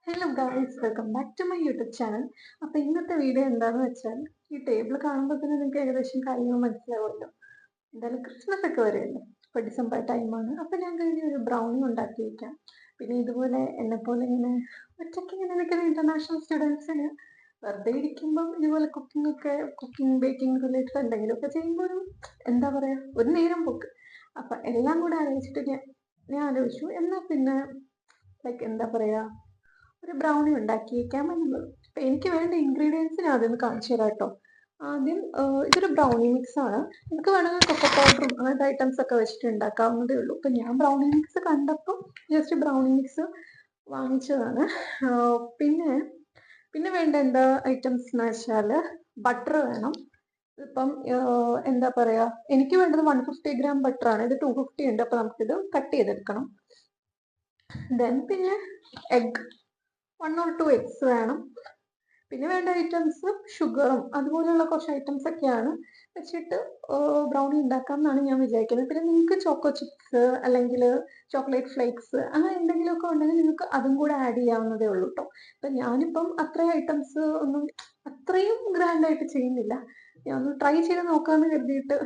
Hello guys, welcome back to my YouTube channel. അപ്പോൾ ഇന്നത്തെ video എന്താണെന്ന് വെച്ചാൽ, ഈ ടേബിൾ കാണുമ്പോൾ തന്നെ നിങ്ങൾക്ക് ഏകദേശം കാര്യങ്ങൾ മനസ്സിലാവുമല്ലോ. എന്തായാലും ക്രിസ്മസ് ഒക്കെ വരുമല്ലോ, ഇപ്പോൾ ഡിസംബർ ടൈമാണ്. അപ്പോൾ ഞാൻ കഴിഞ്ഞ ഒരു ബ്രൗണി ഉണ്ടാക്കി വയ്ക്കാം. പിന്നെ ഇതുപോലെ എന്നെപ്പോലെ ഇങ്ങനെ ഒറ്റയ്ക്ക് ഇങ്ങനെ നിൽക്കുന്ന ഇൻ്റർനാഷണൽ സ്റ്റുഡൻസിന് വെറുതെ ഇരിക്കുമ്പം ഇതുപോലെ കുക്കിംഗ് ബേക്കിംഗ് റിലേറ്റഡ് എന്തെങ്കിലുമൊക്കെ ചെയ്യുമ്പോൾ എന്താ പറയുക, ഒരു നേരം പോക്ക്. അപ്പം എല്ലാം കൂടെ ആലോചിച്ചിട്ട് ഞാൻ ആലോചിച്ചു, എന്നാൽ പിന്നെ ലൈക്ക് എന്താ പറയുക, ഒരു ബ്രൗണി ഉണ്ടാക്കിയേക്കാമെന്നുള്ളത്. അപ്പം എനിക്ക് വേണ്ട ഇൻഗ്രീഡിയൻസ് ഞാൻ ആദ്യം കാണിച്ചു തരാം കേട്ടോ. ആദ്യം ഇതൊരു ബ്രൗണി മിക്സ് ആണ്. നിങ്ങൾക്ക് വേണമെങ്കിൽ കൊക്കോ പൗഡറും അങ്ങനത്തെ ഐറ്റംസ് ഒക്കെ വെച്ചിട്ട് ഉണ്ടാക്കാവുന്നതേ ഉള്ളൂ. അപ്പം ഞാൻ ബ്രൗണി മിക്സ് കണ്ടപ്പോൾ ജസ്റ്റ് ബ്രൗണി മിക്സ് വാങ്ങിച്ചതാണ്. പിന്നെ പിന്നെ വേണ്ട എന്താ ഐറ്റംസ് എന്ന് വെച്ചാൽ ബട്ടർ വേണം. ഇപ്പം എന്താ പറയുക, എനിക്ക് വേണ്ടത് 150 ഗ്രാം ബട്ടറാണ്. ഇത് 250 ഉണ്ട്. അപ്പം നമുക്കിത് കട്ട് ചെയ്തെടുക്കണം. ദെൻ പിന്നെ എഗ്, 1 or 2 എഗ്സ് വേണം. പിന്നെ വേണ്ട ഐറ്റംസ് ഷുഗറും അതുപോലെയുള്ള കുറച്ച് ഐറ്റംസ് ഒക്കെയാണ് വെച്ചിട്ട് ബ്രൗണി ഉണ്ടാക്കാം എന്നാണ് ഞാൻ വിചാരിക്കുന്നത്. പിന്നെ നിങ്ങൾക്ക് ചോക്കോ ചിപ്സ് അല്ലെങ്കിൽ ചോക്ലേറ്റ് ഫ്ലേക്സ് അങ്ങനെ എന്തെങ്കിലുമൊക്കെ ഉണ്ടെങ്കിൽ നിങ്ങൾക്ക് അതും കൂടെ ആഡ് ചെയ്യാവുന്നതേ ഉള്ളൂ കേട്ടോ. അപ്പം ഞാനിപ്പം അത്രയും ഐറ്റംസ് ഒന്നും അത്രയും ഗ്രാൻഡായിട്ട് ചെയ്യുന്നില്ല. ഞാൻ ഒന്ന് ട്രൈ ചെയ്ത് നോക്കാമെന്ന് കരുതിയിട്ട്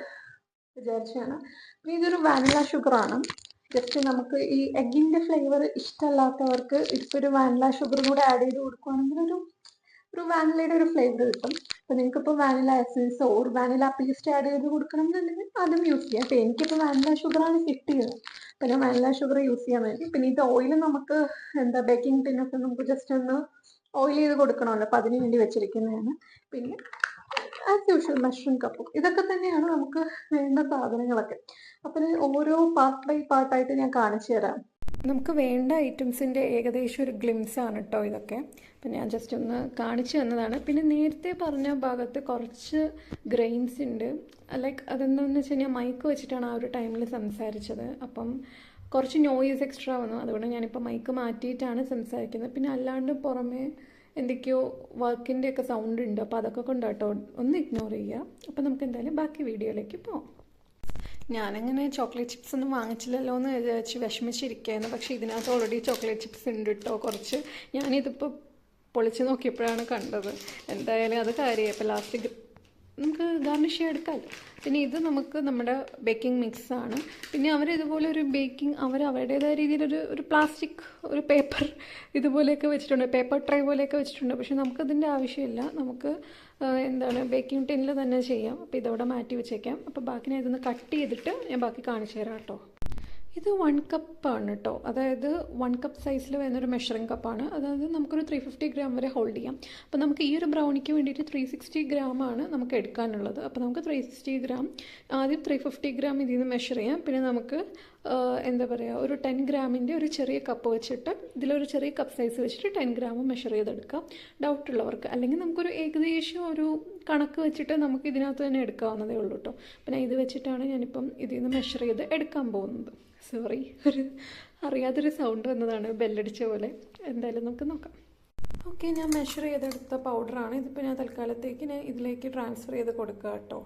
വിചാരിച്ചതാണ്. പിന്നെ ഇതൊരു വാനില ഷുഗറാണ്. ജസ്റ്റ് നമുക്ക് ഈ എഗ്ഗിൻ്റെ ഫ്ലേവർ ഇഷ്ടമല്ലാത്തവർക്ക് ഇപ്പോൾ ഒരു വാനില ഷുഗർ കൂടെ ആഡ് ചെയ്ത് കൊടുക്കുകയാണെങ്കിൽ ഒരു വാനിലയുടെ ഒരു ഫ്ലേവർ കിട്ടും. അപ്പം നിങ്ങൾക്കിപ്പോൾ vanilla essence or vanilla paste add ചെയ്ത് കൊടുക്കണം എന്നുണ്ടെങ്കിൽ അതും യൂസ് ചെയ്യാം. അപ്പം എനിക്കിപ്പോൾ വാനില ഷുഗറാണ് കിട്ടിയത്, അപ്പം ഞാൻ വാനില ഷുഗർ യൂസ് ചെയ്യാൻ വേണ്ടി. പിന്നെ ഇത് ഓയിൽ നമുക്ക് എന്താ ബേക്കിംഗ് ടിന്നൊക്കെ നമുക്ക് ജസ്റ്റ് ഒന്ന് ഓയിൽ ചെയ്ത് കൊടുക്കണമല്ലോ, അപ്പം അതിന് വേണ്ടി വെച്ചിരിക്കുന്നതാണ്. പിന്നെ ആസ് യൂഷ്വൽ മഷ്റൂം കപ്പും ഇതൊക്കെ തന്നെയാണ് നമുക്ക് വേണ്ട സാധനങ്ങളൊക്കെ. അപ്പം ഓരോ പാർട്ട് ബൈ പാർട്ടായിട്ട് ഞാൻ കാണിച്ചു തരാം. നമുക്ക് വേണ്ട ഐറ്റംസിൻ്റെ ഏകദേശം ഒരു ഗ്ലിംസ് ആണ് കേട്ടോ ഇതൊക്കെ. അപ്പം ഞാൻ ജസ്റ്റ് ഒന്ന് കാണിച്ചു തന്നതാണ്. പിന്നെ നേരത്തെ പറഞ്ഞ ഭാഗത്ത് കുറച്ച് ഗ്രെയിൻസ് ഉണ്ട്. ലൈക്ക് അതെന്താണെന്ന് വെച്ച് കഴിഞ്ഞാൽ മൈക്ക് വെച്ചിട്ടാണ് ആ ഒരു ടൈമിൽ സംസാരിച്ചത്. അപ്പം കുറച്ച് നോയിസ് എക്സ്ട്രാ വന്നു. അതുകൊണ്ട് ഞാനിപ്പോൾ മൈക്ക് മാറ്റിയിട്ടാണ് സംസാരിക്കുന്നത്. പിന്നെ അല്ലാണ്ട് പുറമേ എന്തൊക്കെയോ വർക്കിൻ്റെ ഒക്കെ സൗണ്ട് ഉണ്ട്. അപ്പോൾ അതൊക്കെ കൊണ്ടാട്ടോ, ഒന്ന് ഇഗ്നോർ ചെയ്യുക. അപ്പോൾ നമുക്ക് എന്തായാലും ബാക്കി വീഡിയോയിലേക്ക് പോകാം. ഞാനങ്ങനെ ചോക്ലേറ്റ് ചിപ്സ് ഒന്നും വാങ്ങിച്ചില്ലല്ലോ എന്ന് വിചാരിച്ച് വിഷമിച്ചിരിക്കുകയായിരുന്നു. പക്ഷേ ഇതിനകത്ത് ഓൾറെഡി ചോക്ലേറ്റ് ചിപ്സ് ഉണ്ട് കേട്ടോ കുറച്ച്. ഞാനിതിപ്പോൾ പൊളിച്ച് നോക്കിയപ്പോഴാണ് കണ്ടത്. എന്തായാലും അത് കാര്യമായി. ഇപ്പോൾ ലാസ്റ്റ് നമുക്ക് ഗാർണിഷ് ചെയ്യാൻ എടുക്കാമല്ലോ. പിന്നെ ഇത് നമുക്ക് നമ്മുടെ ബേക്കിംഗ് മിക്സാണ്. പിന്നെ അവരിതുപോലെ ഒരു ബേക്കിംഗ് അവരുടേതായ രീതിയിലൊരു പ്ലാസ്റ്റിക് ഒരു പേപ്പർ ഇതുപോലെയൊക്കെ വെച്ചിട്ടുണ്ട്, പേപ്പർ ട്രേ പോലെയൊക്കെ വെച്ചിട്ടുണ്ട്. പക്ഷെ നമുക്കതിൻ്റെ ആവശ്യമില്ല. നമുക്ക് എന്താണ് ബേക്കിംഗ് ടിന്നിൽ തന്നെ ചെയ്യാം. അപ്പോൾ ഇതവിടെ മാറ്റി വെച്ചേക്കാം. അപ്പോൾ ബാക്കി ഞാൻ ഇതൊന്ന് കട്ട് ചെയ്തിട്ട് ഞാൻ ബാക്കി കാണിച്ചു തരാം കേട്ടോ. ഇത് 1 കപ്പാണ് കേട്ടോ. അതായത് 1 കപ്പ് സൈസിൽ വരുന്നൊരു മെഷറിംഗ് കപ്പാണ്. അതായത് നമുക്കൊരു 350 ഗ്രാം വരെ ഹോൾഡ് ചെയ്യാം. അപ്പോൾ നമുക്ക് ഈ ഒരു ബ്രൗണിക്ക് വേണ്ടിയിട്ട് 360 ഗ്രാമാണ് നമുക്ക് എടുക്കാനുള്ളത്. അപ്പോൾ നമുക്ക് 360 ഗ്രാം ആദ്യം 350 ഗ്രാം ഇതിൽ നിന്ന് മെഷർ ചെയ്യാം. പിന്നെ നമുക്ക് എന്താ പറയുക, ഒരു 10 ഗ്രാമിൻ്റെ ഒരു ചെറിയ കപ്പ് വെച്ചിട്ട് ഇതിലൊരു ചെറിയ കപ്പ് സൈസ് വെച്ചിട്ട് 10 ഗ്രാം മെഷർ ചെയ്തെടുക്കാം ഡൗട്ടുള്ളവർക്ക്. അല്ലെങ്കിൽ നമുക്കൊരു ഏകദേശം ഒരു കണക്ക് വെച്ചിട്ട് നമുക്ക് ഇതിനകത്ത് തന്നെ എടുക്കാവുന്നതേ ഉള്ളൂ കേട്ടോ. പിന്നെ ഇത് വെച്ചിട്ടാണ് ഞാനിപ്പം ഇതിൽ നിന്ന് മെഷർ ചെയ്ത് എടുക്കാൻ പോകുന്നത്. സോറി, അറിയാതൊരു സൗണ്ട് വന്നതാണ്, ബെല്ലടിച്ച പോലെ. എന്തായാലും നമുക്ക് നോക്കാം. ഓക്കെ, ഞാൻ മെഷർ ചെയ്തെടുത്ത പൗഡറാണ്. ഇതിപ്പോൾ ഞാൻ തൽക്കാലത്തേക്ക് ഞാൻ ഇതിലേക്ക് ട്രാൻസ്ഫർ ചെയ്ത് കൊടുക്കുക കേട്ടോ.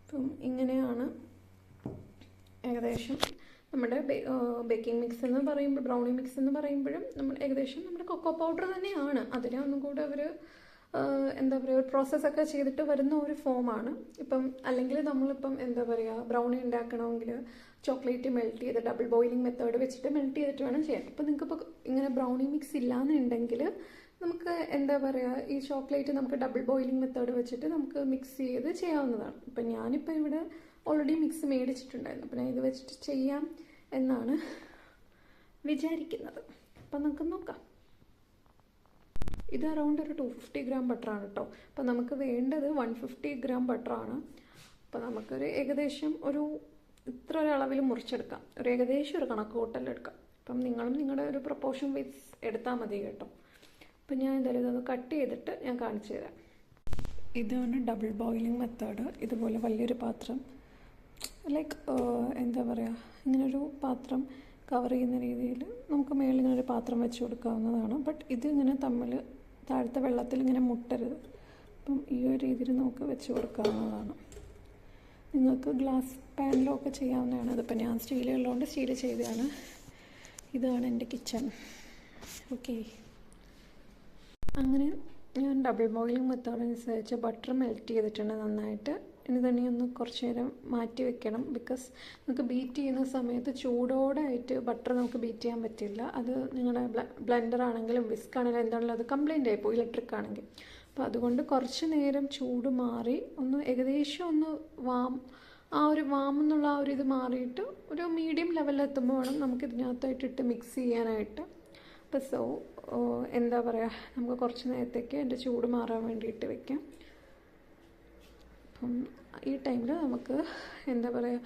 അപ്പം ഇങ്ങനെയാണ് ഏകദേശം നമ്മുടെ ബേക്കിംഗ് മിക്സ് എന്ന് പറയുമ്പോൾ, ബ്രൗണി മിക്സ് എന്ന് പറയുമ്പോഴും നമ്മൾ ഏകദേശം നമ്മുടെ കൊക്കോ പൗഡർ തന്നെയാണ്. അതിനെ ഒന്നും കൂടെ അവർ എന്താ പറയുക, ഒരു പ്രോസസ്സൊക്കെ ചെയ്തിട്ട് വരുന്ന ഒരു ഫോമാണ്. ഇപ്പം അല്ലെങ്കിൽ നമ്മളിപ്പം എന്താ പറയുക, ബ്രൗണി ഉണ്ടാക്കണമെങ്കിൽ ചോക്ലേറ്റ് മെൽറ്റ് ചെയ്ത് ഡബിൾ ബോയിലിംഗ് മെത്തേഡ് വെച്ചിട്ട് മെൽറ്റ് ചെയ്തിട്ട് വേണം ചെയ്യാൻ. ഇപ്പം നിങ്ങൾക്കിപ്പോൾ ഇങ്ങനെ ബ്രൗണി മിക്സ് ഇല്ലയെന്നുണ്ടെങ്കിൽ നമുക്ക് എന്താ പറയുക, ഈ ചോക്ലേറ്റ് നമുക്ക് ഡബിൾ ബോയിലിംഗ് മെത്തേഡ് വെച്ചിട്ട് നമുക്ക് മിക്സ് ചെയ്ത് ചെയ്യാവുന്നതാണ്. ഇപ്പം ഞാനിപ്പോൾ ഇവിടെ ഓൾറെഡി മിക്സ് മേടിച്ചിട്ടുണ്ടായിരുന്നു. അപ്പം ഞാൻ ഇത് വെച്ചിട്ട് ചെയ്യാം എന്നാണ് വിചാരിക്കുന്നത്. അപ്പം നമുക്ക് നോക്കാം. ഇത് അറൗണ്ട് ഒരു 250 ഗ്രാം ബട്ടറാണ് കേട്ടോ. അപ്പം നമുക്ക് വേണ്ടത് 150 ഗ്രാം ബട്ടറാണ്. അപ്പം നമുക്കൊരു ഏകദേശം ഒരു ഇത്ര ഒരളവിൽ മുറിച്ചെടുക്കാം. ഒരു ഏകദേശം ഒരു കണക്ക് കൂട്ടലെടുക്കാം. അപ്പം നിങ്ങളും നിങ്ങളുടെ ഒരു പ്രൊപ്പോർഷൻ വൈസ് എടുത്താൽ മതി കേട്ടോ. അപ്പം ഞാൻ എന്തായാലും ഇതൊന്ന് കട്ട് ചെയ്തിട്ട് ഞാൻ കാണിച്ചു തരാം. ഇതാണ് ഡബിൾ ബോയിലിംഗ് മെത്തേഡ്. ഇതുപോലെ വലിയൊരു പാത്രം, ലൈക്ക് എന്താ പറയുക, ഇങ്ങനൊരു പാത്രം കവർ ചെയ്യുന്ന രീതിയിൽ നമുക്ക് മേളിൽ ഇങ്ങനെ ഒരു പാത്രം വെച്ച് കൊടുക്കാവുന്നതാണ്. ബട്ട് ഇത് ഇങ്ങനെ തമ്മിൽ താഴത്തെ വെള്ളത്തിൽ ഇങ്ങനെ മുട്ടരുത്. അപ്പം ഈ ഒരു രീതിയിൽ നമുക്ക് വെച്ച് കൊടുക്കാവുന്നതാണ്. നിങ്ങൾക്ക് ഗ്ലാസ് പാനിലോ ഒക്കെ ചെയ്യാവുന്നതാണ്. അതിപ്പോൾ ഞാൻ സ്റ്റീലുള്ളതുകൊണ്ട് സ്റ്റീൽ ചെയ്തതാണ്. ഇതാണ് എൻ്റെ കിച്ചൺ. ഓക്കെ, അങ്ങനെ ഞാൻ ഡബിൾ ബോയിലിംഗ് മെത്തേഡനുസരിച്ച് ബട്ടർ മെൽറ്റ് ചെയ്തിട്ടുണ്ട് നന്നായിട്ട്. ഇനി തന്നെ ഒന്ന് കുറച്ച് നേരം മാറ്റി വെക്കണം. ബിക്കോസ് നമുക്ക് ബീറ്റ് ചെയ്യുന്ന സമയത്ത് ചൂടോടെ ആയിട്ട് ബട്ടർ നമുക്ക് ബീറ്റ് ചെയ്യാൻ പറ്റില്ല. അത് നിങ്ങളുടെ ബ്ലെൻഡർ ആണെങ്കിലും വിസ്ക് ആണെങ്കിലും എന്താണെങ്കിലും അത് കംപ്ലൈൻ്റ് ആയിപ്പോയി, ഇലക്ട്രിക് ആണെങ്കിൽ. അപ്പോൾ അതുകൊണ്ട് കുറച്ച് നേരം ചൂട് മാറി ഒന്ന് ഏകദേശം ഒന്ന് ആ ഒരു എന്നുള്ള ആ ഒരു ഇത് മാറിയിട്ട് ഒരു മീഡിയം ലെവലിൽ എത്തുമ്പോൾ വേണം നമുക്ക് ഇതിനകത്തായിട്ടിട്ട് മിക്സ് ചെയ്യാനായിട്ട്. അപ്പോൾ എന്താ പറയുക, നമുക്ക് കുറച്ച് നേരത്തേക്ക് എൻ്റെ ചൂട് മാറാൻ വേണ്ടിയിട്ട് വെക്കാം. അപ്പം ഈ ടൈമിൽ നമുക്ക് എന്താ പറയുക,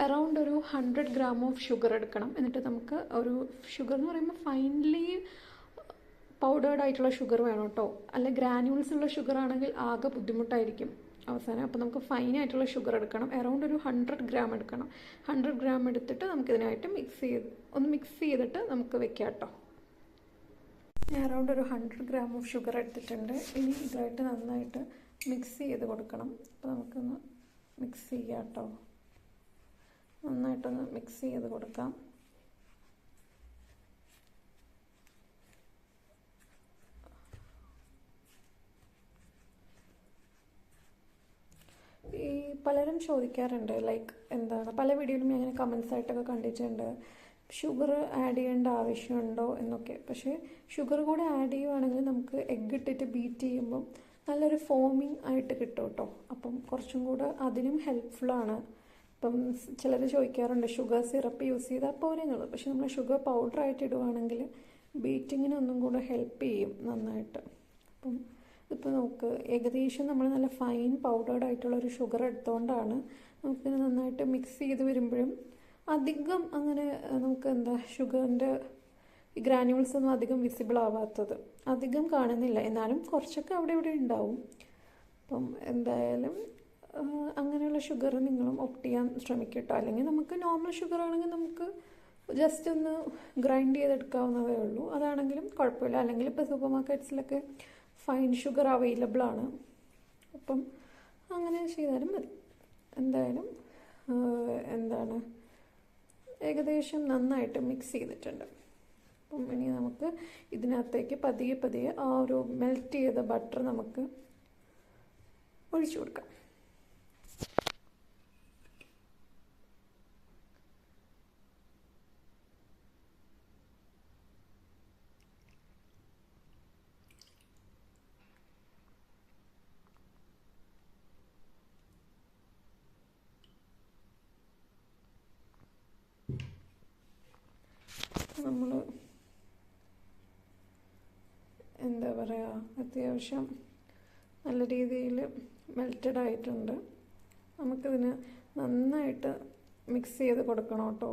അറൗണ്ട് ഒരു 100 gram ഓഫ് ഷുഗർ എടുക്കണം. എന്നിട്ട് നമുക്ക് ഒരു ഷുഗർ എന്ന് പറയുമ്പോൾ ഫൈനലി പൗഡേർഡ് ആയിട്ടുള്ള ഷുഗർ വേണം കേട്ടോ. അല്ല ഗ്രാനുവൽസ് ഉള്ള ഷുഗർ ആണെങ്കിൽ ആകെ ബുദ്ധിമുട്ടായിരിക്കും അവസാനം. അപ്പോൾ നമുക്ക് ഫൈനായിട്ടുള്ള ഷുഗർ എടുക്കണം. അറൗണ്ട് ഒരു 100 gram എടുക്കണം. 100 gram എടുത്തിട്ട് നമുക്കിതിനായിട്ട് മിക്സ് ചെയ്തിട്ട് നമുക്ക് വെക്കാം കേട്ടോ. ഞാൻ അറൗണ്ട് ഒരു 100 gram ഓഫ് ഷുഗർ എടുത്തിട്ടുണ്ട്. ഇനി ഇതായിട്ട് നന്നായിട്ട് മിക്സ് ചെയ്ത് കൊടുക്കണം. അപ്പോൾ നമുക്കൊന്ന് മിക്സ് ചെയ്യാം കേട്ടോ. നന്നായിട്ടൊന്ന് മിക്സ് ചെയ്ത് കൊടുക്കാം. ഈ പലരും ചോദിക്കാറുണ്ട്, ലൈക്ക് എന്താണ്, പല വീഡിയോയിലും ഞാൻ അങ്ങനെ കമൻസ് ആയിട്ടൊക്കെ കണ്ടിട്ടുണ്ട്, ഷുഗർ ആഡ് ചെയ്യേണ്ട ആവശ്യമുണ്ടോ എന്നൊക്കെ. പക്ഷേ ഷുഗർ കൂടെ ആഡ് ചെയ്യുവാണെങ്കിൽ നമുക്ക് എഗ്ഗ് ഇട്ടിട്ട് ബീറ്റ് ചെയ്യുമ്പം നല്ലൊരു ഫോമിങ് ആയിട്ട് കിട്ടും കേട്ടോ. അപ്പം കുറച്ചും കൂടെ അതിനും ഹെൽപ്ഫുള്ളാണ്. ഇപ്പം ചിലർ ചോദിക്കാറുണ്ട് ഷുഗർ സിറപ്പ് യൂസ് ചെയ്താൽ പോരെ എന്നുള്ളത്. പക്ഷെ നമ്മൾ ഷുഗർ പൗഡറായിട്ട് ഇടുവാണെങ്കിൽ ബീറ്റിങ്ങിന് ഒന്നും കൂടെ ഹെൽപ്പ് ചെയ്യും നന്നായിട്ട്. അപ്പം ഇതിപ്പോൾ നമുക്ക് ഏകദേശം നമ്മൾ നല്ല ഫൈൻ പൗഡേർഡ് ആയിട്ടുള്ളൊരു ഷുഗർ എടുത്തുകൊണ്ടാണ് നമുക്കിത് നന്നായിട്ട് മിക്സ് ചെയ്ത് വരുമ്പോഴും അധികം അങ്ങനെ നമുക്ക് ഷുഗറിൻ്റെ ഗ്രാനുവൽസ് ഒന്നും അധികം വിസിബിൾ ആവാത്തത് അധികം കാണുന്നില്ല. എന്നാലും കുറച്ചൊക്കെ അവിടെ ഇവിടെ ഉണ്ടാവും. അപ്പം എന്തായാലും അങ്ങനെയുള്ള ഷുഗർ നിങ്ങളും ഓപ്റ്റ് ചെയ്യാൻ ശ്രമിക്കട്ടോ. അല്ലെങ്കിൽ നമുക്ക് നോർമൽ ഷുഗർ ആണെങ്കിൽ നമുക്ക് ജസ്റ്റ് ഒന്ന് ഗ്രൈൻഡ് ചെയ്തെടുക്കാവുന്നതേ ഉള്ളൂ. അതാണെങ്കിലും കുഴപ്പമില്ല. അല്ലെങ്കിൽ ഇപ്പോൾ സൂപ്പർ മാർക്കറ്റ്സിലൊക്കെ ഫൈൻ ഷുഗർ അവൈലബിൾ ആണ്. അപ്പം അങ്ങനെ ചെയ്താലും മതി. എന്തായാലും ഏകദേശം നന്നായിട്ട് മിക്സ് ചെയ്തിട്ടുണ്ട്. അപ്പം ഇനി നമുക്ക് ഇതിനകത്തേക്ക് പതിയെ പതിയെ ആ ഒരു മെൽറ്റ് ചെയ്ത ബട്ടർ നമുക്ക് ഒഴിച്ചു കൊടുക്കാം. നമ്മൾ എന്താ പറയുക, അത്യാവശ്യം നല്ല രീതിയിൽ മെൽറ്റഡ് ആയിട്ടുണ്ട്. നമുക്കിതിന് നന്നായിട്ട് മിക്സ് ചെയ്ത് കൊടുക്കണം കേട്ടോ.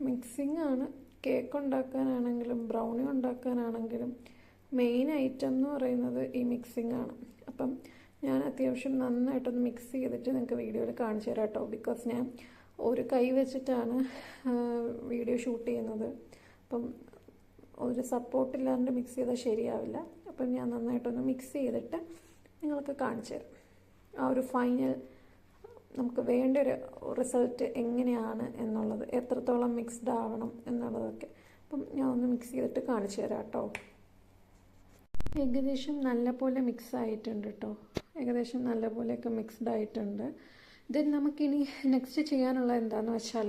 മിക്സിംഗ് ആണ് കേക്ക് ഉണ്ടാക്കാനാണെങ്കിലും ബ്രൗണി ഉണ്ടാക്കാനാണെങ്കിലും മെയിൻ ഐറ്റം എന്ന് പറയുന്നത് ഈ മിക്സിംഗ് ആണ്. അപ്പം ഞാൻ അത്യാവശ്യം നന്നായിട്ടൊന്ന് മിക്സ് ചെയ്തിട്ട് നിങ്ങൾക്ക് വീഡിയോയിൽ കാണിച്ചു തരാം കേട്ടോ. ബിക്കോസ് ഞാൻ ഒരു കൈ വെച്ചിട്ടാണ് വീഡിയോ ഷൂട്ട് ചെയ്യുന്നത്. അപ്പം ഒരു സപ്പോർട്ടില്ലാണ്ട് മിക്സ് ചെയ്താൽ ശരിയാവില്ല. അപ്പം ഞാൻ നന്നായിട്ടൊന്ന് മിക്സ് ചെയ്തിട്ട് നിങ്ങൾക്ക് കാണിച്ചു തരാം ആ ഒരു ഫൈനൽ നമുക്ക് വേണ്ട ഒരു റിസൾട്ട് എങ്ങനെയാണ് എന്നുള്ളത്, എത്രത്തോളം മിക്സ്ഡ് ആവണം എന്നുള്ളതൊക്കെ. അപ്പം ഞാൻ ഒന്ന് മിക്സ് ചെയ്തിട്ട് കാണിച്ചു തരാം കേട്ടോ. ഏകദേശം നല്ല പോലെ മിക്സ് ആയിട്ടുണ്ട് കേട്ടോ. ഏകദേശം നല്ല പോലെയൊക്കെ മിക്സ്ഡ് ആയിട്ടുണ്ട്. ദെൻ നമുക്കിനി നെക്സ്റ്റ് ചെയ്യാനുള്ള എന്താണെന്ന് വെച്ചാൽ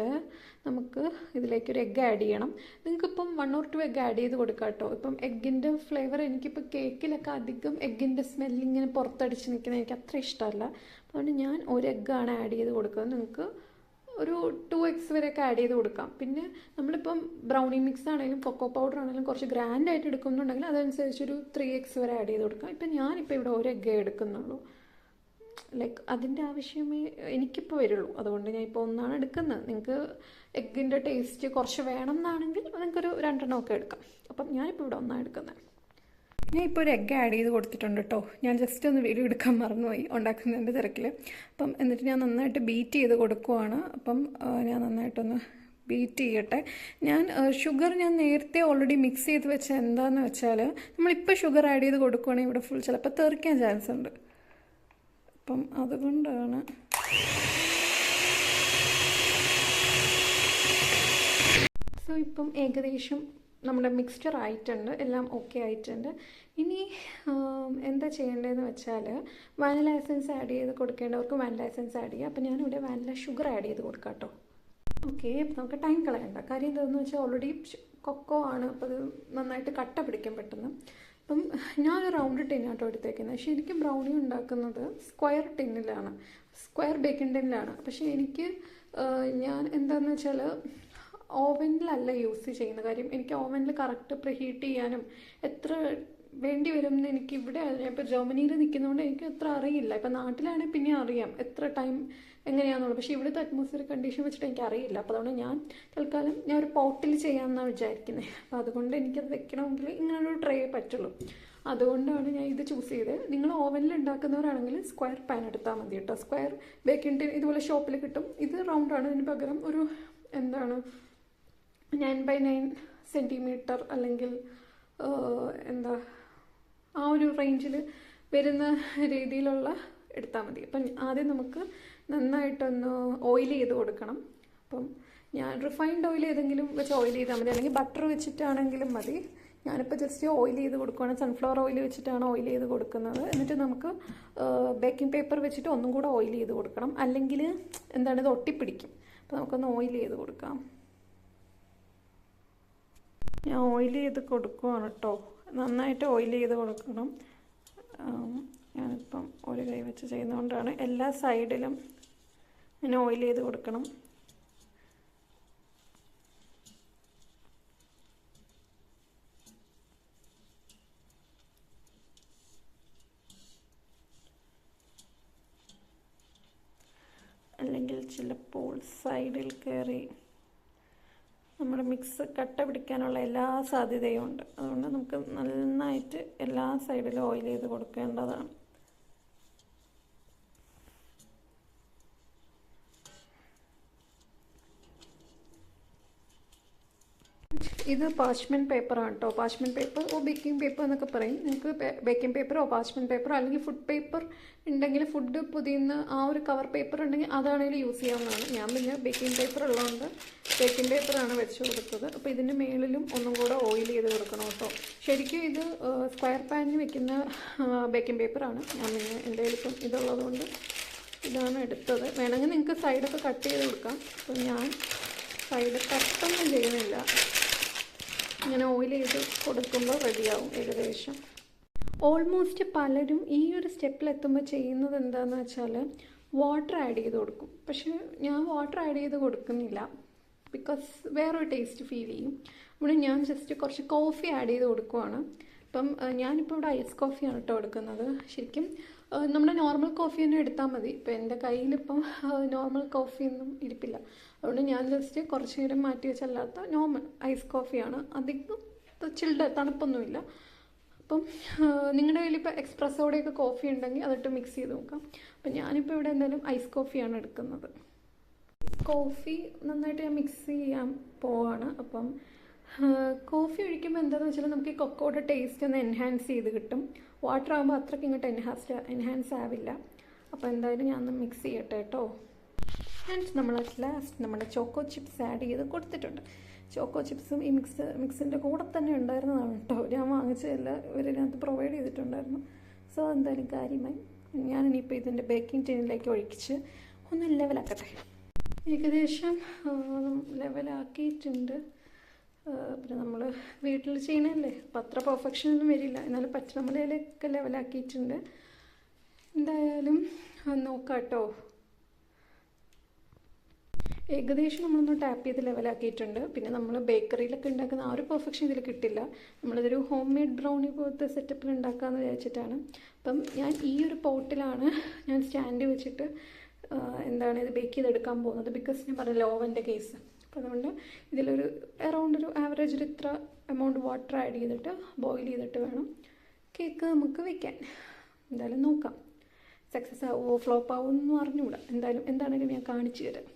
നമുക്ക് ഇതിലേക്കൊരു എഗ്ഗ് ആഡ് ചെയ്യണം. നിങ്ങൾക്കിപ്പം 1 or 2 എഗ്ഗ് ആഡ് ചെയ്ത് കൊടുക്കാം കേട്ടോ. ഇപ്പം എഗ്ഗിൻ്റെ ഫ്ലേവർ എനിക്കിപ്പോൾ കേക്കിലൊക്കെ അധികം എഗ്ഗിൻ്റെ സ്മെല്ലിങ്ങനെ പുറത്തടിച്ച് നിൽക്കുന്നത് എനിക്ക് അത്ര ഇഷ്ടമല്ല. അതുകൊണ്ട് ഞാൻ ഒരു എഗ്ഗാണ് ആഡ് ചെയ്ത് കൊടുക്കുന്നത്. നിങ്ങൾക്ക് ഒരു 2 eggs വരെയൊക്കെ ആഡ് ചെയ്ത് കൊടുക്കാം. പിന്നെ നമ്മളിപ്പം ബ്രൗണി മിക്സ് ആണെങ്കിലും കൊക്കോ പൗഡർ ആണെങ്കിലും കുറച്ച് ഗ്രാൻഡ് ആയിട്ട് എടുക്കുന്നുണ്ടെങ്കിൽ അതനുസരിച്ചൊരു 3 eggs വരെ ആഡ് ചെയ്ത് കൊടുക്കാം. ഇപ്പം ഞാനിപ്പോൾ ഇവിടെ ഒരു എഗ്ഗേ എടുക്കുന്നുള്ളൂ. ലൈക്ക് അതിൻ്റെ ആവശ്യമേ എനിക്കിപ്പോൾ വരുള്ളൂ. അതുകൊണ്ട് ഞാൻ ഇപ്പോൾ 1 എടുക്കുന്നത്. നിങ്ങൾക്ക് എഗ്ഗിൻ്റെ ടേസ്റ്റ് കുറച്ച് വേണം എന്നാണെങ്കിൽ നിങ്ങൾക്കൊരു 2 ഒക്കെ എടുക്കാം. അപ്പം ഞാനിപ്പോൾ ഇവിടെ 1 എടുക്കുന്നത്. ഞാൻ ഇപ്പോൾ ഒരു എഗ്ഗ് ആഡ് ചെയ്ത് കൊടുത്തിട്ടുണ്ട് കേട്ടോ. ഞാൻ ജസ്റ്റ് ഒന്ന് വീഡിയോ എടുക്കാൻ മറന്നുപോയി ഉണ്ടാക്കുന്നതിൻ്റെ തിരക്കിൽ. അപ്പം എന്നിട്ട് ഞാൻ നന്നായിട്ട് ബീറ്റ് ചെയ്ത് കൊടുക്കുവാണ്. അപ്പം ഞാൻ നന്നായിട്ടൊന്ന് ബീറ്റ് ചെയ്യട്ടെ. ഞാൻ ഷുഗർ ഞാൻ നേരത്തെ ഓൾറെഡി മിക്സ് ചെയ്ത് വെച്ച എന്താണെന്ന് വെച്ചാൽ നമ്മളിപ്പോൾ ഷുഗർ ആഡ് ചെയ്ത് കൊടുക്കുകയാണെങ്കിൽ ഇവിടെ ഫുൾ ചിലപ്പോൾ തെറിക്കാൻ ചാൻസ് ഉണ്ട്. അപ്പം അതുകൊണ്ടാണ്. സോ ഇപ്പം ഏകദേശം നമ്മുടെ മിക്സ്ചർ ആയിട്ടുണ്ട്, എല്ലാം ഓക്കെ ആയിട്ടുണ്ട്. ഇനി എന്താ ചെയ്യേണ്ടതെന്ന് വെച്ചാൽ വാനില എസൻസ് ആഡ് ചെയ്ത് കൊടുക്കേണ്ടവർക്ക് വാനില എസൻസ് ആഡ് ചെയ്യുക. അപ്പോൾ ഞാനിവിടെ വാനില ഷുഗർ ആഡ് ചെയ്ത് കൊടുക്കാം കേട്ടോ. ഓക്കെ, അപ്പോൾ നമുക്ക് ടൈം കളയണ്ട. കാര്യം എന്താണെന്ന് വെച്ചാൽ ഓൾറെഡി കൊക്കോ ആണ്, അപ്പോൾ അത് നന്നായിട്ട് കട്ട പിടിക്കാൻ പെട്ടെന്ന്. അപ്പം ഞാനൊരു റൗണ്ട് ടിന്നാട്ടോ എടുത്തേക്കുന്നത്. ശരിക്കും ബ്രൗണി ഉണ്ടാക്കുന്നത് സ്ക്വയർ ടിന്നിലാണ്, സ്ക്വയർ ബേക്കിംഗ് ടിന്നിലാണ്. പക്ഷേ എനിക്ക് ഞാൻ എന്താണെന്ന് വെച്ചാൽ ഓവനിലല്ല യൂസ് ചെയ്യുന്ന. കാര്യം എനിക്ക് ഓവനിൽ കറക്റ്റ് പ്രീഹീറ്റ് ചെയ്യാനും എത്ര വേണ്ടി വരും എന്ന് എനിക്ക് ഇവിടെ ഇപ്പോൾ ജർമ്മനിയിൽ നിൽക്കുന്നതുകൊണ്ട് എനിക്ക് അത്ര അറിയില്ല. ഇപ്പം നാട്ടിലാണെങ്കിൽ പിന്നെ അറിയാം എത്ര ടൈം എങ്ങനെയാണെന്നുള്ളത്. പക്ഷേ ഇവിടുത്തെ അറ്റ്മോസ്ഫിയർ കണ്ടീഷൻ വെച്ചിട്ട് എനിക്ക് അറിയില്ല. അപ്പോൾ അതുകൊണ്ട് ഞാൻ തൽക്കാലം ഞാൻ ഒരു പോട്ടിൽ ചെയ്യാമെന്നാണ് വിചാരിക്കുന്നത്. അപ്പോൾ അതുകൊണ്ട് എനിക്കത് വെക്കണമെങ്കിൽ ഇങ്ങനൊരു ട്രേ പറ്റുള്ളൂ. അതുകൊണ്ടാണ് ഞാൻ ഇത് ചൂസ് ചെയ്തത്. നിങ്ങൾ ഓവനിൽ ഉണ്ടാക്കുന്നവരാണെങ്കിൽ സ്ക്വയർ പാൻ എടുത്താൽ മതി കേട്ടോ. സ്ക്വയർ ബേക്കിംഗ് ടിൻ ഇതുപോലെ ഷോപ്പിൽ കിട്ടും. ഇത് റൗണ്ടാണ്. ഇതിന് പകരം ഒരു 9x9 സെൻറ്റിമീറ്റർ അല്ലെങ്കിൽ എന്താ ആ ഒരു റേഞ്ചിൽ വരുന്ന രീതിയിലുള്ള എടുത്താൽ മതി. അപ്പം ആദ്യം നമുക്ക് നന്നായിട്ടൊന്ന് ഓയിൽ ചെയ്ത് കൊടുക്കണം. അപ്പം ഞാൻ റിഫൈൻഡ് ഓയിൽ ഏതെങ്കിലും വെച്ച് ഓയിൽ ചെയ്താൽ മതി, അല്ലെങ്കിൽ ബട്ടർ വെച്ചിട്ടാണെങ്കിലും മതി. ഞാനിപ്പോൾ ജസ്റ്റ് ഓയിൽ ചെയ്ത് കൊടുക്കുകയാണ്. സൺഫ്ലവർ ഓയിൽ വെച്ചിട്ടാണ് ഓയിൽ ചെയ്ത് കൊടുക്കുന്നത്. എന്നിട്ട് നമുക്ക് ബേക്കിംഗ് പേപ്പർ വെച്ചിട്ട് ഒന്നും കൂടെ ഓയിൽ ചെയ്ത് കൊടുക്കണം, അല്ലെങ്കിൽ ഇത് ഒട്ടിപ്പിടിക്കും. അപ്പോൾ നമുക്കൊന്ന് ഓയിൽ ചെയ്ത് കൊടുക്കാം. ഞാൻ ഓയിൽ ചെയ്ത് കൊടുക്കുകയാണ് കേട്ടോ. നന്നായിട്ട് ഓയിൽ ചെയ്ത് കൊടുക്കണം. ഞാനിപ്പം ഒരു കൈ വെച്ച് ചെയ്യുന്നതുകൊണ്ടാണ്. എല്ലാ സൈഡിലും ഇങ്ങനെ ഓയിൽ ചെയ്ത് കൊടുക്കണം. അല്ലെങ്കിൽ ചിലപ്പോൾ സൈഡിൽ കയറി നമ്മുടെ മിക്സ് കട്ട പിടിക്കാനുള്ള എല്ലാ സാധ്യതയും ഉണ്ട്. അതുകൊണ്ട് നമുക്ക് നന്നായിട്ട് എല്ലാ സൈഡിലും ഓയിൽ ചെയ്ത് കൊടുക്കേണ്ടതാണ്. ഇത് പാർച്ച്മെൻറ്റ് പേപ്പറാണ് കേട്ടോ. പാർച്ച്മെൻറ്റ് പേപ്പർ ബേക്കിംഗ് പേപ്പർ എന്നൊക്കെ പറയും. നിങ്ങൾക്ക് ബേക്കിംഗ് പേപ്പറോ പാർച്ച്മെൻറ്റ് പേപ്പറോ അല്ലെങ്കിൽ ഫുഡ് പേപ്പർ ഉണ്ടെങ്കിൽ, ഫുഡ് പൊതിയുന്ന ആ ഒരു കവർ പേപ്പർ ഉണ്ടെങ്കിൽ അതാണെങ്കിലും യൂസ് ചെയ്യാവുന്നതാണ്. ഞാൻ പിന്നെ ബേക്കിംഗ് പേപ്പർ ഉള്ളതുകൊണ്ട് ബേക്കിംഗ് പേപ്പറാണ് വെച്ച് കൊടുത്തത്. അപ്പോൾ ഇതിൻ്റെ മേളിലും ഒന്നും കൂടെ ഓയിൽ ചെയ്ത് കൊടുക്കണം കേട്ടോ. ശരിക്കും ഇത് സ്ക്വയർ പാനിൽ വെക്കുന്ന ബേക്കിംഗ് പേപ്പറാണ്. ഞാൻ പിന്നെ എൻ്റെ കയ്യിലിപ്പം ഇതുള്ളതുകൊണ്ട് ഇതാണ് എടുത്തത്. വേണമെങ്കിൽ നിങ്ങൾക്ക് സൈഡൊക്കെ കട്ട് ചെയ്ത് കൊടുക്കാം. അപ്പോൾ ഞാൻ സൈഡ് കട്ടൊന്നും ചെയ്യുന്നില്ല. ഇങ്ങനെ ഓയിൽ ചെയ്ത് കൊടുക്കുമ്പോൾ റെഡിയാവും ഏകദേശം. ഓൾമോസ്റ്റ് പലരും ഈ ഒരു സ്റ്റെപ്പിലെത്തുമ്പോൾ ചെയ്യുന്നത് എന്താണെന്ന് വെച്ചാൽ വാട്ടർ ആഡ് ചെയ്ത് കൊടുക്കും. പക്ഷേ ഞാൻ വാട്ടർ ആഡ് ചെയ്ത് കൊടുക്കുന്നില്ല, ബിക്കോസ് വേറൊരു ടേസ്റ്റ് ഫീൽ ചെയ്യും. ഇവിടെ ഞാൻ ജസ്റ്റ് കുറച്ച് കോഫി ആഡ് ചെയ്ത് കൊടുക്കുവാണ്. അപ്പം ഞാനിപ്പോൾ ഇവിടെ ഐസ് കോഫിയാണ് കേട്ടോ എടുക്കുന്നത്. ശരിക്കും നമ്മുടെ നോർമൽ കോഫി തന്നെ എടുത്താൽ മതി. ഇപ്പം എൻ്റെ കയ്യിലിപ്പം നോർമൽ കോഫിയൊന്നും ഇരിപ്പില്ല. അതുകൊണ്ട് ഞാൻ ജസ്റ്റ് കുറച്ച് നേരം മാറ്റി വെച്ചല്ലാത്ത നോർമൽ ഐസ് കോഫിയാണ്. അധികം ചിൽഡ് തണുപ്പൊന്നുമില്ല. അപ്പം നിങ്ങളുടെ കയ്യിൽ ഇപ്പോൾ എക്സ്പ്രസ്സോടെയൊക്കെ കോഫി ഉണ്ടെങ്കിൽ അതിട്ട് മിക്സ് ചെയ്ത് നോക്കാം. അപ്പം ഞാനിപ്പോൾ ഇവിടെ എന്തായാലും ഐസ് കോഫിയാണ് എടുക്കുന്നത്. കോഫി നന്നായിട്ട് ഞാൻ മിക്സ് ചെയ്യാൻ പോവാണ്. അപ്പം കോഫി ഒഴിക്കുമ്പോൾ എന്താണെന്ന് വെച്ചാൽ നമുക്ക് ഈ കൊക്കോയുടെ ടേസ്റ്റ് ഒന്ന് എൻഹാൻസ് ചെയ്ത് കിട്ടും. വാട്ടർ ആകുമ്പോൾ അത്രയ്ക്ക് ഇങ്ങോട്ട് എൻഹാൻസ് ആവില്ല. അപ്പോൾ എന്തായാലും ഞാൻ ഒന്ന് മിക്സ് ചെയ്യട്ടെ കേട്ടോ. ആൻഡ് നമ്മൾ അറ്റ് ലാസ്റ്റ് നമ്മുടെ ചോക്കോ ചിപ്സ് ആഡ് ചെയ്ത് കൊടുത്തിട്ടുണ്ട്. ചോക്കോ ചിപ്സും ഈ മിക്സിൻ്റെ കൂടെ തന്നെ ഉണ്ടായിരുന്നതാണ് കേട്ടോ. ഞാൻ വാങ്ങിച്ചതല്ല, ഇവരിനകത്ത് പ്രൊവൈഡ് ചെയ്തിട്ടുണ്ടായിരുന്നു. സോ എന്തായാലും കാര്യമായി ഞാനിനിയിപ്പോൾ ഇതിൻ്റെ ബേക്കിംഗ് ടിന്നിലേക്ക് ഒഴിച്ച് ഒന്ന് ലെവലാക്കട്ടെ. ഏകദേശം ലെവലാക്കിയിട്ടുണ്ട്. പിന്നെ നമ്മൾ വീട്ടിൽ ചെയ്യണല്ലേ, അപ്പം അത്ര പെർഫെക്ഷനൊന്നും വരില്ല. എന്നാലും നമ്മുടെ കയ്യിലൊക്കെ ലെവലാക്കിയിട്ടുണ്ട്. എന്തായാലും നോക്കാം കേട്ടോ. ഏകദേശം നമ്മളൊന്ന് ടാപ്പ് ചെയ്ത് ലെവലാക്കിയിട്ടുണ്ട്. പിന്നെ നമ്മൾ ബേക്കറിയിലൊക്കെ ഉണ്ടാക്കുന്ന ആ ഒരു പെർഫെക്ഷൻ ഇതിൽ കിട്ടില്ല. നമ്മളിതൊരു ഹോം മെയ്ഡ് ബ്രൗണി പോലത്തെ സെറ്റപ്പിൽ ഉണ്ടാക്കാമെന്ന് വിചാരിച്ചിട്ടാണ്. അപ്പം ഞാൻ ഈ ഒരു പോട്ടിലാണ് ഞാൻ സ്റ്റാൻഡ് വെച്ചിട്ട് ഇത് ബേക്ക് ചെയ്തെടുക്കാൻ പോകുന്നത്. ബിക്കോസ് ഞാൻ പറഞ്ഞല്ലോ ഓവൻ്റെ കേസ്. അപ്പോൾ അതുകൊണ്ട് ഇതിലൊരു അറൗണ്ട് ഒരു ആവറേജിൽ ഇത്ര എമൗണ്ട് വാട്ടർ ആഡ് ചെയ്തിട്ട് ബോയിൽ ചെയ്തിട്ട് വേണം കേക്ക് നമുക്ക് വയ്ക്കാൻ. എന്തായാലും നോക്കാം സക്സസ് ആവുമോ ഫ്ലോപ്പ് ആവുമോ എന്നൊന്നും അറിഞ്ഞുകൂടാ. എന്തായാലും എന്താണെങ്കിലും ഞാൻ കാണിച്ചു തരാം.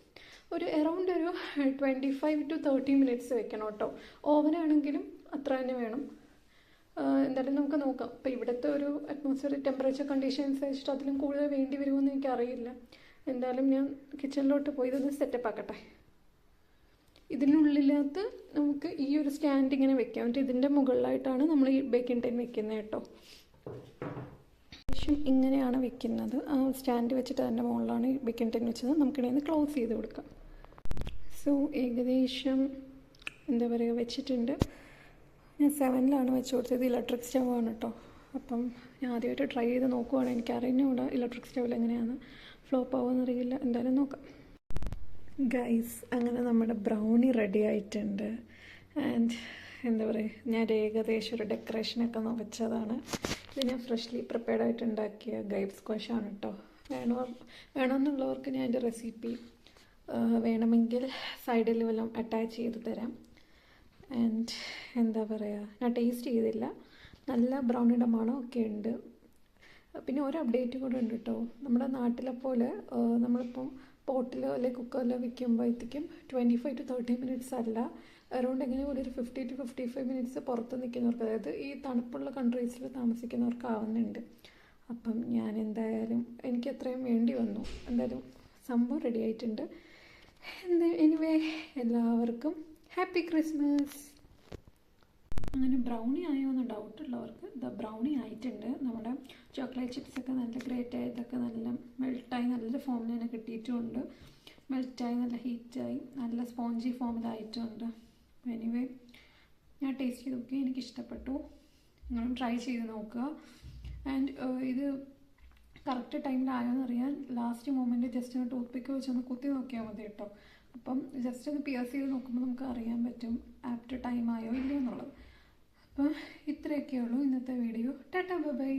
ഒരു അറൗണ്ട് ഒരു 25 to 30 മിനിറ്റ്സ് വെക്കണം കേട്ടോ. ഓവനാണെങ്കിലും അത്ര തന്നെ വേണം. എന്തായാലും നമുക്ക് നോക്കാം. ഇപ്പോൾ ഇവിടുത്തെ ഒരു അറ്റ്മോസ്ഫിയറിക് ടെമ്പറേച്ചർ കണ്ടീഷൻസ് വെച്ചിട്ട് അതിലും കൂടുതൽ വേണ്ടി വരുമെന്ന് എനിക്കറിയില്ല. എന്തായാലും ഞാൻ കിച്ചണിലോട്ട് പോയി ഇതൊന്ന് സെറ്റപ്പ് ആക്കട്ടെ. ഇതിനുള്ളിനകത്ത് നമുക്ക് ഈ ഒരു സ്റ്റാൻഡ് ഇങ്ങനെ വെക്കാം. എന്നിട്ട് ഇതിൻ്റെ മുകളിലായിട്ടാണ് നമ്മൾ ഈ ബേക്കിംഗ് ടിൻ വെക്കുന്നത് കേട്ടോ. ഏകദേശം ഇങ്ങനെയാണ് വെക്കുന്നത്. ആ സ്റ്റാൻഡ് വെച്ചിട്ട് അതിൻ്റെ മുകളിലാണ് ഈ ബേക്കിംഗ് ടിൻ വെച്ചത്. നമുക്കിടയിൽ ക്ലോസ് ചെയ്ത് കൊടുക്കാം. സോ ഏകദേശം എന്താ പറയുക വെച്ചിട്ടുണ്ട്. ഞാൻ 7-ലാണ് വെച്ച് കൊടുത്തത്. ഇലക്ട്രിക് സ്റ്റവാണ് കേട്ടോ. അപ്പം ഞാൻ ആദ്യമായിട്ട് ട്രൈ ചെയ്ത് നോക്കുവാണ്. എനിക്കറിഞ്ഞൂടാ ഇലക്ട്രിക് സ്റ്റവിൽ എങ്ങനെയാണ് ഫ്ലോപ്പ് ആവുമെന്നറിയില്ല. എന്തായാലും നോക്കാം. ഗൈസ്, അങ്ങനെ നമ്മുടെ ബ്രൗണി റെഡി ആയിട്ടുണ്ട്. ആൻഡ് എന്താ പറയുക, ഞാൻ ഏകദേശം ഒരു ഡെക്കറേഷനൊക്കെ വെച്ചതാണ്. ഇത് ഞാൻ ഫ്രഷ്ലി പ്രിപ്പയർഡ് ആയിട്ട് ഉണ്ടാക്കിയ ഗൈഡ് സ്ക്വാഷാണ് കേട്ടോ. വേണമെന്നുള്ളവർക്ക് ഞാൻ എൻ്റെ റെസിപ്പി വേണമെങ്കിൽ സൈഡിൽ വല്ലതും അറ്റാച്ച് ചെയ്ത് തരാം. ആൻഡ് എന്താ പറയുക, ഞാൻ ടേസ്റ്റ് ചെയ്തില്ല. നല്ല ബ്രൗണിയുടെ മണമൊക്കെ ഉണ്ട്. പിന്നെ ഒരു അപ്ഡേറ്റ് കൂടെ ഉണ്ട് കേട്ടോ. നമ്മുടെ നാട്ടിലെ പോലെ നമ്മളിപ്പം പോട്ടിലോ അല്ലെങ്കിൽ കുക്കറിലോ വെക്കുമ്പോഴത്തേക്കും 25 to 30 മിനിറ്റ്സ് അല്ല, അറൗണ്ട് എങ്ങനെ പോലെ ഒരു 50 to 55 മിനിറ്റ്സ് പുറത്ത് നിൽക്കുന്നവർക്ക്, അതായത് ഈ തണുപ്പുള്ള കൺട്രീസിൽ താമസിക്കുന്നവർക്ക് ആവുന്നുണ്ട്. അപ്പം ഞാൻ എന്തായാലും എനിക്ക് അത്രയും വേണ്ടി വന്നു. എന്തായാലും സംഭവം റെഡി ആയിട്ടുണ്ട്. എനിവേ, എല്ലാവർക്കും ഹാപ്പി ക്രിസ്മസ്. അങ്ങനെ ബ്രൗണി ആയോ എന്ന് ഡൗട്ടുള്ളവർക്ക് ബ്രൗണി ആയിട്ടുണ്ട്. നമ്മുടെ ചോക്ലേറ്റ് ചിപ്സൊക്കെ നല്ല ഗ്രേറ്റ് ആയതൊക്കെ നല്ല മെൽട്ടായി നല്ല ഫോമിൽ തന്നെ കിട്ടിയിട്ടുമുണ്ട്. മെൽറ്റായി നല്ല ഹീറ്റായി നല്ല സ്പോഞ്ചി ഫോമിലായിട്ടുണ്ട്. എനിവേ, ഞാൻ ടേസ്റ്റ് ചെയ്ത് നോക്കി, എനിക്കിഷ്ടപ്പെട്ടു. നിങ്ങളും ട്രൈ ചെയ്ത് നോക്കുക. ആൻഡ് ഇത് കറക്റ്റ് ടൈമിലായോന്ന് അറിയാൻ ലാസ്റ്റ് മൊമെൻറ്റ് ജസ്റ്റ് ഒന്ന് ടൂത്ത് പിക്ക് വെച്ചൊന്ന് കുത്തി നോക്കിയാൽ മതി കേട്ടോ. അപ്പം ജസ്റ്റ് ഒന്ന് പിയേഴ്സ് ചെയ്ത് നോക്കുമ്പോൾ നമുക്ക് അറിയാൻ പറ്റും ആഫ്റ്റർ ടൈം ആയോ ഇല്ലയോ എന്നുള്ളത്. അപ്പോൾ ഇത്രയൊക്കെയുള്ളൂ ഇന്നത്തെ വീഡിയോ. Tata, bye bye.